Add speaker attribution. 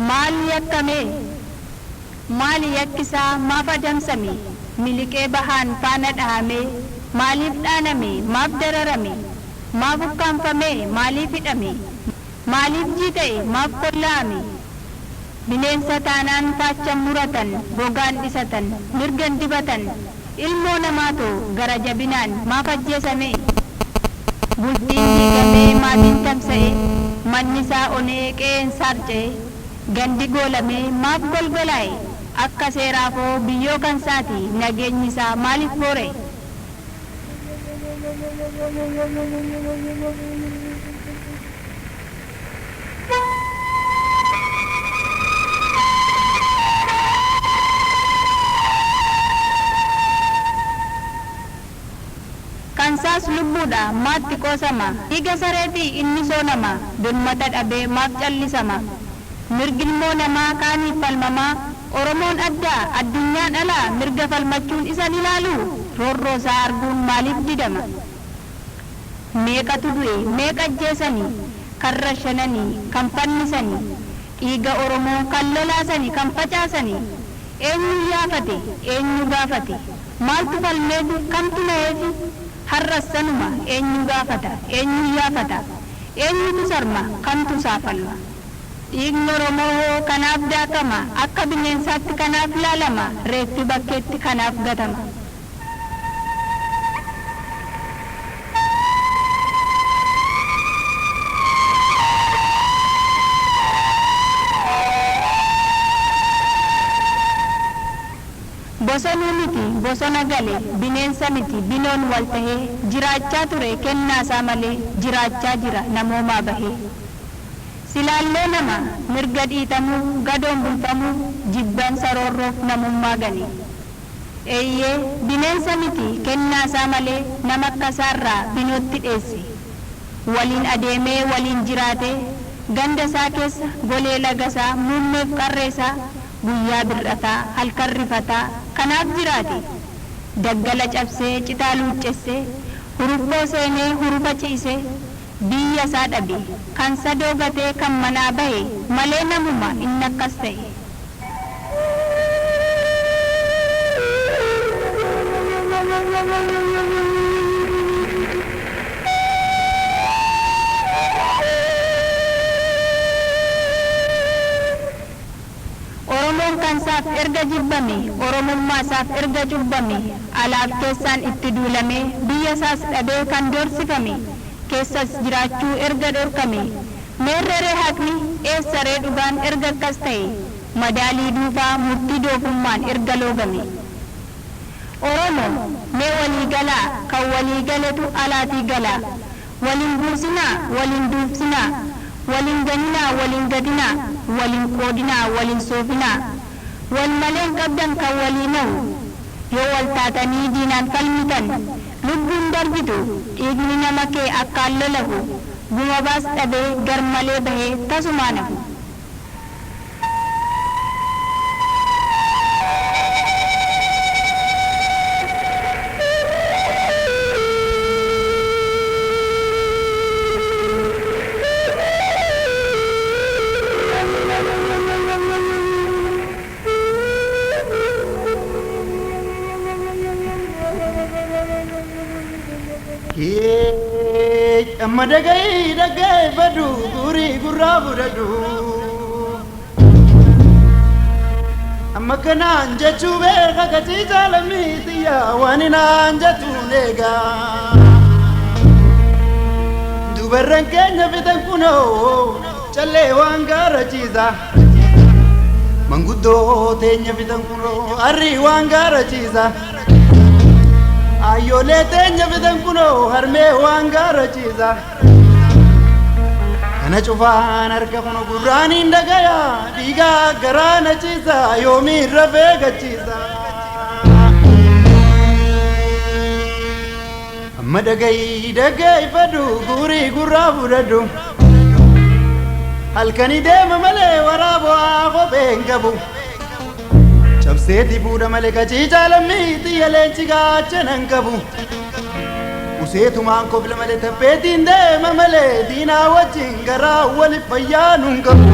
Speaker 1: maal yakkame maal yakkisaa maaf adamsame miliqee bahaan faana dhahame maaliif dhaaname maaf dararame maaf ukkaanfame maaliif hidhame maaliif jiita'e maaf kollaa'ame bineensa taanaan faachan muratan gogaan dhisatan mirgan dibatan ilmoo namaatoo gara jabinaan maaf ajjeesame bultiin diigamee maatiin tamsa'e mannisaa onee qe'een saarca'e gandi goolamee maaf golgolaa'e akka seeraafoo biyyoo kan saati nageenyi isaa maaliif boore kansaas lubbuudha maatti qoosama dhiiga sareetii inni soonama birmata dhabee maaf callisama mirgilmoo namaa kaaniif falmamaa oromoon addaa addunyaan alaa mirga falmachuun isan ilaalu roorroo isaa arguun maaliif didama meeqatu du'e meeqa ajjeesanii kan rashananii kan fannisanii dhiiga oromoo kan lolaasanii kan facaasanii eenyu yaafate eenyu gaafate maaltu falmeefi kamtu na'eefi harrassanuma eenyu gaafata eenyu yaafata eenyutu sarma kamtu saafalma dhiigni oromoo kanaaf daakama akka bineensaatti kanaaf laalama reeffi bakkeetti kanaaf gatama bosonuu miti bosona gale bineensa miti binoon wal tahee jiraachaa ture kennaasaa malee jiraachaa jira namoomaa bahee silaallee nama mirga dhiitamuu gadoon bulfamuu jibban saroorroof namummaa gane eeyyee bineensa miti kennaasaa malee nama akkasaarraa binootti dheesse waliin adeemee waliin jiraate ganda isaa keessa golee lagasaa muummeef qarreesaa guyyaa bir'ataa halkan rifataa kanaaf jiraate daggala cabsee citaa luuccessee huruffoo seenee hurufa ciisee biyya isaa dhabe kan sadoo gatee kan manaa bahe malee namuma inni akkas ta'e oromoon kansaaf erga jibbame oromummaa isaaf erga cubbame alaaf keessaan itti duulame biyya isaas dhabee kan doorsifame keessas jiraachuu erga dhorkame meerree haqni eessaree dhugaan erga akkas ta'e madaalii duufaa murtii doofummaan erga loogame oromoo mee walii galaa kan walii galetu alaatii galaa waliin buusinaa waliin duubsinaa waliin ganinaa waliin gadinaa waliin qoodinaa waliin soofinaa wal maleen qabdan kan walii na'u yoo wal taatanii diinaan falmitan lubbuun darbitu dhiigni nama kee akkaan lolahu guma baas dhabee gar malee bahee tasumaa nafu
Speaker 2: amma dagai badu guri gurra budadu amma kana anjatu be kakati jalami tiya wanina anjatu nega dubarran kenya fitan kuno challe wangara chiza manguddo tenya fitan kuno arri wangara chiza ayole tenya fitan kuno harme wangara chiza ana chufan arka kuno gurani ndagaya diga garana chiza yomi rafega chiza amma dagai fadu guri gurra budadu halkani dema male warabo ago bengabu Sabseti buda male kachicha lamiti yalenchi gachanan kabu Usetu manko bila male tapeti ndema male dina wajingara wali fayanun kabu